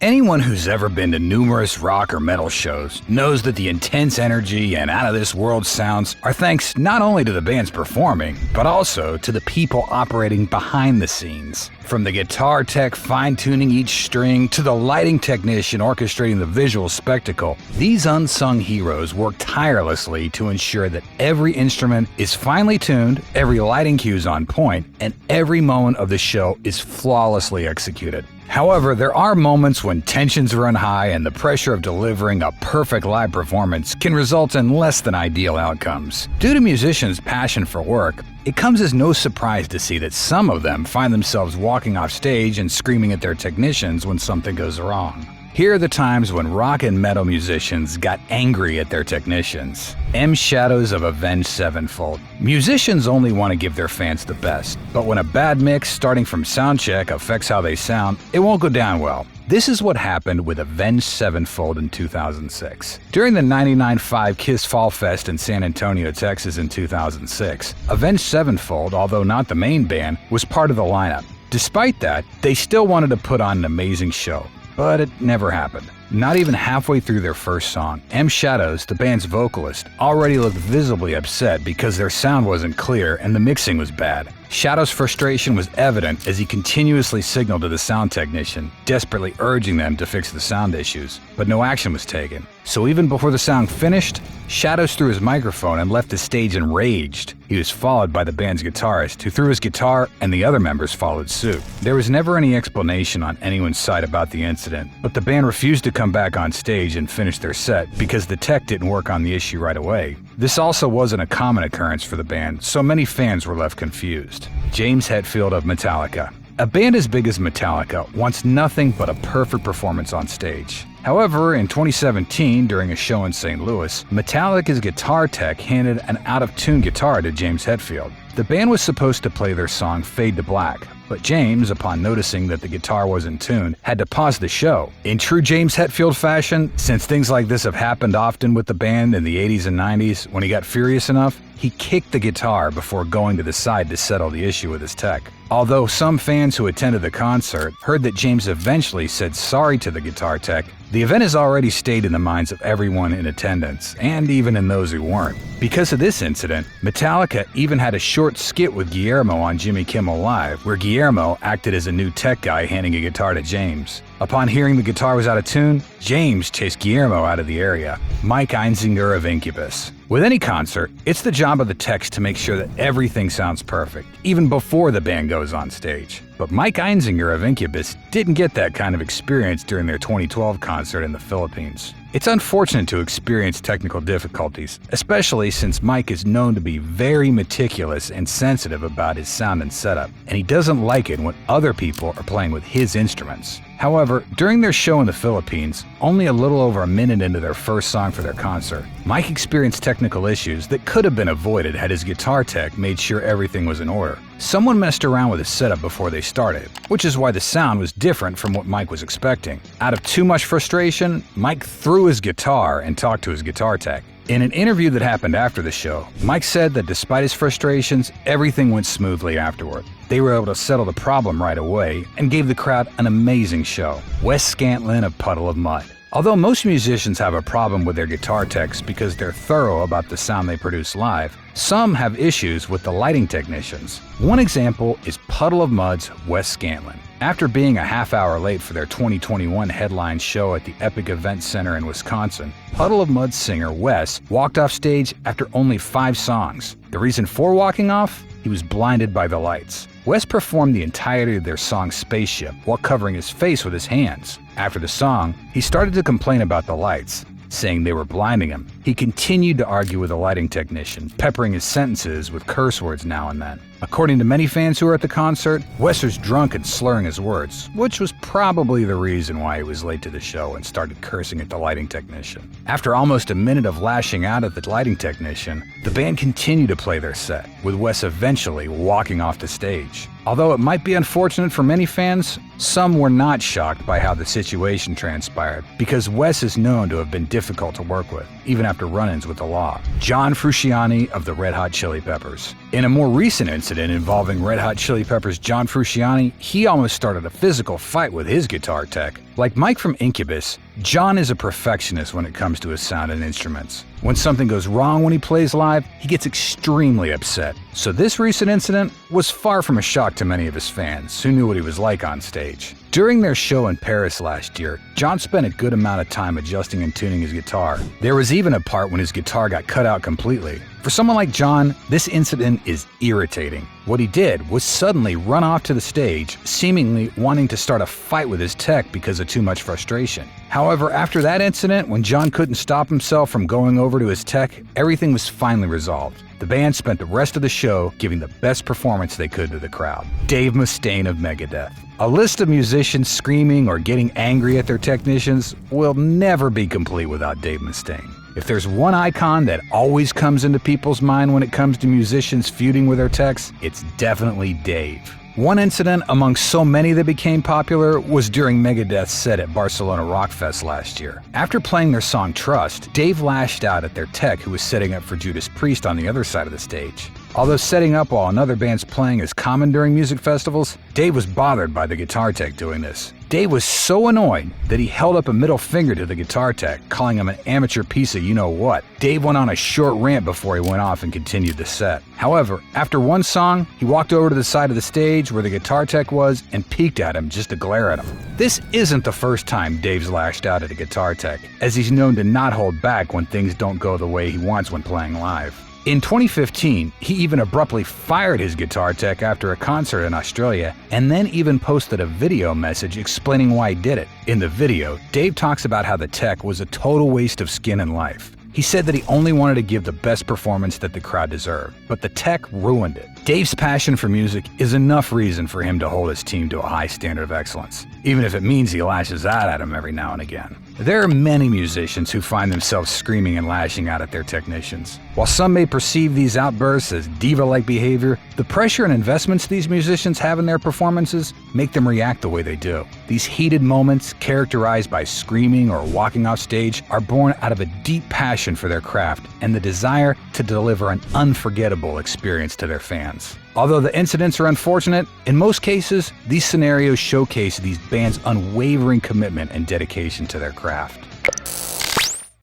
Anyone who's ever been to numerous rock or metal shows knows that the intense energy and out-of-this-world sounds are thanks not only to the bands performing, but also to the people operating behind the scenes. From the guitar tech fine-tuning each string to the lighting technician orchestrating the visual spectacle, these unsung heroes work tirelessly to ensure that every instrument is finely tuned, every lighting cue is on point, and every moment of the show is flawlessly executed. However, there are moments when tensions run high and the pressure of delivering a perfect live performance can result in less than ideal outcomes. Due to musicians' passion for work, it comes as no surprise to see that some of them find themselves walking off stage and screaming at their technicians when something goes wrong. Here are the times when rock and metal musicians got angry at their technicians. M. Shadows of Avenged Sevenfold. Musicians only want to give their fans the best, but when a bad mix starting from soundcheck affects how they sound, it won't go down well. This is what happened with Avenged Sevenfold in 2006. During the 99.5 Kiss Fall Fest in San Antonio, Texas in 2006, Avenged Sevenfold, although not the main band, was part of the lineup. Despite that, they still wanted to put on an amazing show. But it never happened. Not even halfway through their first song, M. Shadows, the band's vocalist, already looked visibly upset because their sound wasn't clear and the mixing was bad. Shadows' frustration was evident as he continuously signaled to the sound technician, desperately urging them to fix the sound issues, but no action was taken. So even before the song finished, Shadows threw his microphone and left the stage enraged. He was followed by the band's guitarist, who threw his guitar, and the other members followed suit. There was never any explanation on anyone's side about the incident, but the band refused to come back on stage and finish their set because the tech didn't work on the issue right away. This also wasn't a common occurrence for the band, so many fans were left confused. James Hetfield of Metallica. A band as big as Metallica wants nothing but a perfect performance on stage. However, in 2017, during a show in St. Louis, Metallica's guitar tech handed an out-of-tune guitar to James Hetfield. The band was supposed to play their song Fade to Black, but James, upon noticing that the guitar wasn't tuned, had to pause the show. In true James Hetfield fashion, since things like this have happened often with the band in the 80s and 90s, when he got furious enough, he kicked the guitar before going to the side to settle the issue with his tech. Although some fans who attended the concert heard that James eventually said sorry to the guitar tech, the event has already stayed in the minds of everyone in attendance, and even in those who weren't. Because of this incident, Metallica even had a short skit with Guillermo on Jimmy Kimmel Live, where Guillermo acted as a new tech guy handing a guitar to James. Upon hearing the guitar was out of tune, James chased Guillermo out of the area. Mike Einzinger of Incubus. With any concert, it's the job of the techs to make sure that everything sounds perfect, even before the band goes on stage. But Mike Einzinger of Incubus didn't get that kind of experience during their 2012 concert in the Philippines. It's unfortunate to experience technical difficulties, especially since Mike is known to be very meticulous and sensitive about his sound and setup, and he doesn't like it when other people are playing with his instruments. However, during their show in the Philippines, only a little over a minute into their first song for their concert, Mike experienced technical issues that could have been avoided had his guitar tech made sure everything was in order. Someone messed around with his setup before they started, which is why the sound was different from what Mike was expecting. Out of too much frustration, Mike threw his guitar and talked to his guitar tech. In an interview that happened after the show, Mike said that despite his frustrations, everything went smoothly afterward. They were able to settle the problem right away and gave the crowd an amazing show. Wes Scantlin of Puddle of Mudd. Although most musicians have a problem with their guitar techs because they're thorough about the sound they produce live, some have issues with the lighting technicians. One example is Puddle of Mudd's Wes Scantlin. After being a half hour late for their 2021 headline show at the Epic Event Center in Wisconsin, Puddle of Mudd's singer Wes walked off stage after only 5 songs. The reason for walking off? He was blinded by the lights. Wes performed the entirety of their song Spaceship while covering his face with his hands. After the song, he started to complain about the lights, saying they were blinding him. He continued to argue with the lighting technician, peppering his sentences with curse words now and then. According to many fans who were at the concert, Wes was drunk and slurring his words, which was probably the reason why he was late to the show and started cursing at the lighting technician. After almost a minute of lashing out at the lighting technician, the band continued to play their set, with Wes eventually walking off the stage. Although it might be unfortunate for many fans, some were not shocked by how the situation transpired, because Wes is known to have been difficult to work with, even after after run-ins with the law. John Frusciante of the Red Hot Chili Peppers. In a more recent incident involving Red Hot Chili Peppers' John Frusciante, he almost started a physical fight with his guitar tech. Like Mike from Incubus, John is a perfectionist when it comes to his sound and instruments. When something goes wrong when he plays live, he gets extremely upset. So this recent incident was far from a shock to many of his fans, who knew what he was like on stage. During their show in Paris last year, John spent a good amount of time adjusting and tuning his guitar. There was even a part when his guitar got cut out completely. For someone like John, this incident is irritating. What he did was suddenly run off to the stage, seemingly wanting to start a fight with his tech because of too much frustration. However, after that incident, when John couldn't stop himself from going over to his tech, everything was finally resolved. The band spent the rest of the show giving the best performance they could to the crowd. Dave Mustaine of Megadeth. A list of musicians screaming or getting angry at their technicians will never be complete without Dave Mustaine. If there's one icon that always comes into people's mind when it comes to musicians feuding with their techs, it's definitely Dave. One incident among so many that became popular was during Megadeth's set at Barcelona Rockfest last year. After playing their song Trust, Dave lashed out at their tech who was setting up for Judas Priest on the other side of the stage. Although setting up while another band's playing is common during music festivals, Dave was bothered by the guitar tech doing this. Dave was so annoyed that he held up a middle finger to the guitar tech, calling him an amateur piece of you-know-what. Dave went on a short rant before he went off and continued the set. However, after one song, he walked over to the side of the stage where the guitar tech was and peeked at him just to glare at him. This isn't the first time Dave's lashed out at a guitar tech, as he's known to not hold back when things don't go the way he wants when playing live. In 2015, he even abruptly fired his guitar tech after a concert in Australia, and then even posted a video message explaining why he did it. In the video, Dave talks about how the tech was a total waste of skin and life. He said that he only wanted to give the best performance that the crowd deserved, but the tech ruined it. Dave's passion for music is enough reason for him to hold his team to a high standard of excellence, even if it means he lashes out at him every now and again. There are many musicians who find themselves screaming and lashing out at their technicians. While some may perceive these outbursts as diva-like behavior, the pressure and investments these musicians have in their performances make them react the way they do. These heated moments, characterized by screaming or walking off stage, are born out of a deep passion for their craft and the desire to deliver an unforgettable experience to their fans. Although the incidents are unfortunate, in most cases, these scenarios showcase these bands' unwavering commitment and dedication to their craft.